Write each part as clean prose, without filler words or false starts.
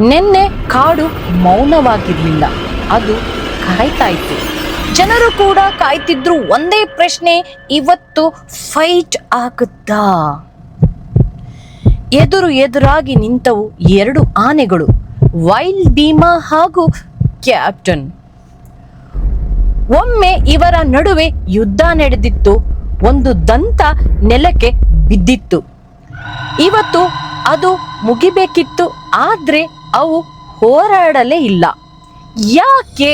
ನಿನ್ನೆ ಕಾಡು ಮೌನವಾಗಿರ್ಲಿಲ್ಲ, ಅದು ಕಾಯ್ತಾ ಇತ್ತು. ಜನರು ಕೂಡ ಕಾಯ್ತಿದ್ರು. ಒಂದೇ ಪ್ರಶ್ನೆ, ಇವತ್ತು ಫೈಟ್ ಆಗುತ್ತಾ? ಎದುರಾಗಿ ನಿಂತವು ಎರಡು ಆನೆಗಳು, ವೈಲ್ಡ್ ಭೀಮಾ ಹಾಗೂ ಕ್ಯಾಪ್ಟನ್. ಒಮ್ಮೆ ಇವರ ನಡುವೆ ಯುದ್ಧ ನಡೆದಿತ್ತು. ಒಂದು ದಂತ ನೆಲಕ್ಕೆ ಬಿದ್ದಿತ್ತು. ಇವತ್ತು ಅದು ಮುಗಿಬೇಕಿತ್ತು, ಆದ್ರೆ ಅವು ಹೋರಾಡಲೇ ಇಲ್ಲ. ಯಾಕೆ?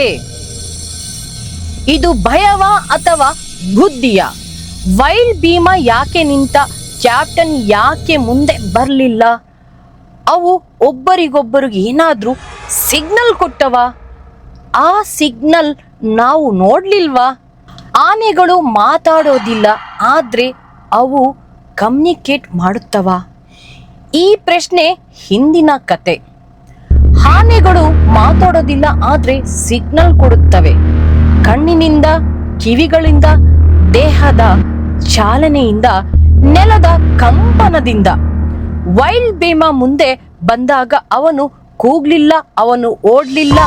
ಇದು ಭಯವಾ ಅಥವಾ ಬುದ್ಧಿಯ? ವೈಲ್ಡ್ ಭೀಮಾ ಯಾಕೆ ನಿಂತ? ಕ್ಯಾಪ್ಟನ್ ಯಾಕೆ ಮುಂದೆ ಬರಲಿಲ್ಲ? ಅವು ಒಬ್ಬರಿಗೊಬ್ಬರು ಏನಾದ್ರೂ ಸಿಗ್ನಲ್ ಕೊಟ್ಟವ? ಆ ಸಿಗ್ನಲ್ ನಾವು ನೋಡ್ಲಿಲ್ವಾ? ಆನೆಗಳು ಮಾತಾಡೋದಿಲ್ಲ, ಆದ್ರೆ ಅವು ಕಮ್ಯುನಿಕೇಟ್ ಮಾಡುತ್ತವ? ಈ ಪ್ರಶ್ನೆ ಹಿಂದಿನ ಕತೆ. ಆನೆಗಳು ಮಾತಾಡೋದಿಲ್ಲ, ಆದ್ರೆ ಸಿಗ್ನಲ್ ಕೊಡುತ್ತವೆ. ಕಣ್ಣಿನಿಂದ, ಕಿವಿಗಳಿಂದ, ದೇಹದ ಚಾಲನೆಯಿಂದ, ನೆಲದ ಕಂಪನದಿಂದ. ವೈಲ್ಡ್ ಭೀಮಾ ಮುಂದೆ ಬಂದಾಗ ಅವನು ಕೂಗ್ಲಿಲ್ಲ, ಅವನು ಓಡ್ಲಿಲ್ಲ,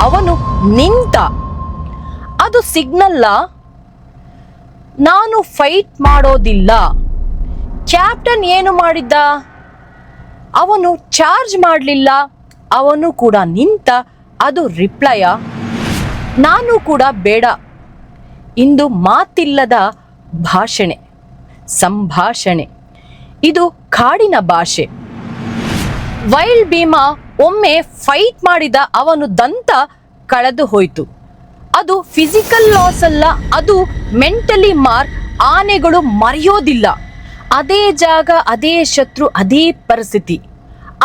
ಅವನು ನಿಂತ. ಅದು ಸಿಗ್ನಲ್ಲ? ನಾನು ಫೈಟ್ ಮಾಡೋದಿಲ್ಲ. ಕ್ಯಾಪ್ಟನ್ ಏನು ಮಾಡಿದ್ದ? ಅವನು ಚಾರ್ಜ್ ಮಾಡಲಿಲ್ಲ, ಅವನು ಕೂಡ ನಿಂತ. ಅದು ರಿಪ್ಲಯ? ನಾನು ಕೂಡ ಬೇಡ. ಇಂದು ಮಾತಿಲ್ಲದ ಸಂಭಾಷಣೆ. ಇದು ಕಾಡಿನ ಭಾಷೆ. ವೈಲ್ಡ್ ಭೀಮಾ ಒಮ್ಮೆ ಫೈಟ್ ಮಾಡಿದ, ಅವನು ದಂತ ಕಳೆದು ಹೋಯ್ತು. ಅದು ಫಿಸಿಕಲ್ ಲಾಸ್ ಅಲ್ಲ, ಅದು ಮೆಂಟಲಿ ಮಾರ್ಕ್. ಆನೆಗಳು ಮರೆಯೋದಿಲ್ಲ. ಅದೇ ಜಾಗ, ಅದೇ ಶತ್ರು, ಅದೇ ಪರಿಸ್ಥಿತಿ.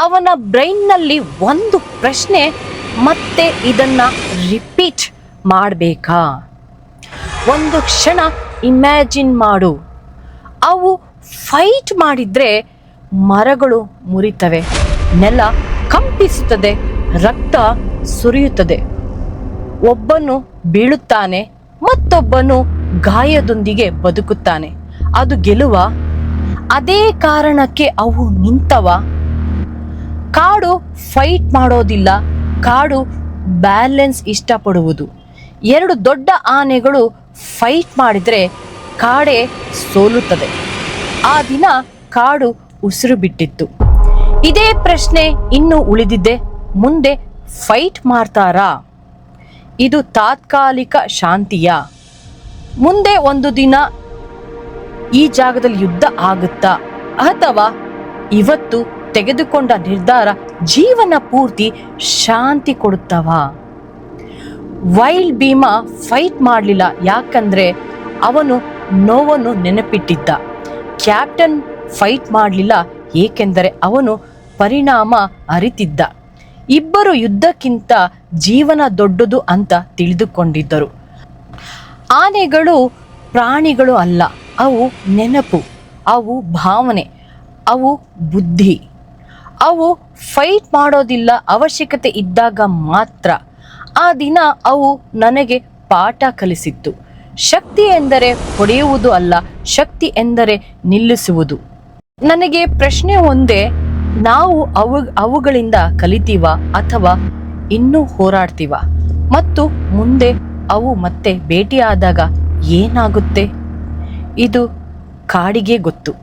ಅವನ ಬ್ರೈನ್ನಲ್ಲಿ ಒಂದು ಪ್ರಶ್ನೆ, ಮತ್ತೆ ಇದನ್ನ ರಿಪೀಟ್ ಮಾಡಬೇಕಾ? ಒಂದು ಕ್ಷಣ ಇಮ್ಯಾಜಿನ್ ಮಾಡು. ಅವು ಫೈಟ್ ಮಾಡಿದ್ರೆ ಮರಗಳು ಮುರಿತವೆ, ನೆಲ ಕಂಪಿಸುತ್ತದೆ, ರಕ್ತ ಸುರಿಯುತ್ತದೆ. ಒಬ್ಬನು ಬೀಳುತ್ತಾನೆ, ಮತ್ತೊಬ್ಬನು ಗಾಯದೊಂದಿಗೆ ಬದುಕುತ್ತಾನೆ. ಅದು ಗೆಲುವ? ಅದೇ ಕಾರಣಕ್ಕೆ ಅವು ನಿಂತವ. ಕಾಡು ಫೈಟ್ ಮಾಡೋದಿಲ್ಲ, ಕಾಡು ಬ್ಯಾಲೆನ್ಸ್ ಇಷ್ಟಪಡುವುದು. ಎರಡು ದೊಡ್ಡ ಆನೆಗಳು ಫೈಟ್ ಮಾಡಿದ್ರೆ ಕಾಡೇ ಸೋಲುತ್ತದೆ. ಆ ದಿನ ಕಾಡು ಉಸಿರು ಬಿಟ್ಟಿತ್ತು. ಇದೇ ಪ್ರಶ್ನೆ ಇನ್ನು ಉಳಿದಿದೆ. ಮುಂದೆ ಫೈಟ್ ಮಾಡ್ತಾರಾ? ಇದು ತಾತ್ಕಾಲಿಕ ಶಾಂತಿಯ? ಮುಂದೆ ಒಂದು ದಿನ ಈ ಜಾಗದಲ್ಲಿ ಯುದ್ಧ ಆಗುತ್ತಾ? ಅಥವಾ ಇವತ್ತು ತೆಗೆದುಕೊಂಡ ನಿರ್ಧಾರ ಜೀವನ ಪೂರ್ತಿ ಶಾಂತಿ ಕೊಡುತ್ತವ? ವೈಲ್ಡ್ ಭೀಮಾ ಫೈಟ್ ಮಾಡಲಿಲ್ಲ, ಯಾಕಂದ್ರೆ ಅವನು ನೋವನ್ನು ನೆನಪಿಟ್ಟಿದ್ದ. ಕ್ಯಾಪ್ಟನ್ ಫೈಟ್ ಮಾಡಲಿಲ್ಲ, ಏಕೆಂದರೆ ಅವನು ಪರಿಣಾಮ ಅರಿತಿದ್ದ. ಇಬ್ಬರು ಯುದ್ಧಕ್ಕಿಂತ ಜೀವನ ದೊಡ್ಡದು ಅಂತ ತಿಳಿದುಕೊಂಡಿದ್ದರು. ಆನೆಗಳು ಪ್ರಾಣಿಗಳು ಅಲ್ಲ, ಅವು ನೆನಪು, ಅವು ಭಾವನೆ, ಅವು ಬುದ್ಧಿ. ಅವು ಫೈಟ್ ಮಾಡೋದಿಲ್ಲ, ಅವಶ್ಯಕತೆ ಇದ್ದಾಗ ಮಾತ್ರ. ಆ ದಿನ ಅವು ನನಗೆ ಪಾಠ ಕಲಿಸಿತ್ತು. ಶಕ್ತಿ ಎಂದರೆ ಹೊಡೆಯುವುದು ಅಲ್ಲ, ಶಕ್ತಿ ಎಂದರೆ ನಿಲ್ಲಿಸುವುದು. ನನಗೆ ಪ್ರಶ್ನೆ ಒಂದೇ, ನಾವು ಅವುಗಳಿಂದ ಕಲಿತೀವ ಅಥವಾ ಇನ್ನೂ ಹೋರಾಡ್ತೀವ? ಮತ್ತು ಮುಂದೆ ಅವು ಮತ್ತೆ ಭೇಟಿಯಾದಾಗ ಏನಾಗುತ್ತೆ? ಇದು ಕಾಡಿಗೆ ಗೊತ್ತು.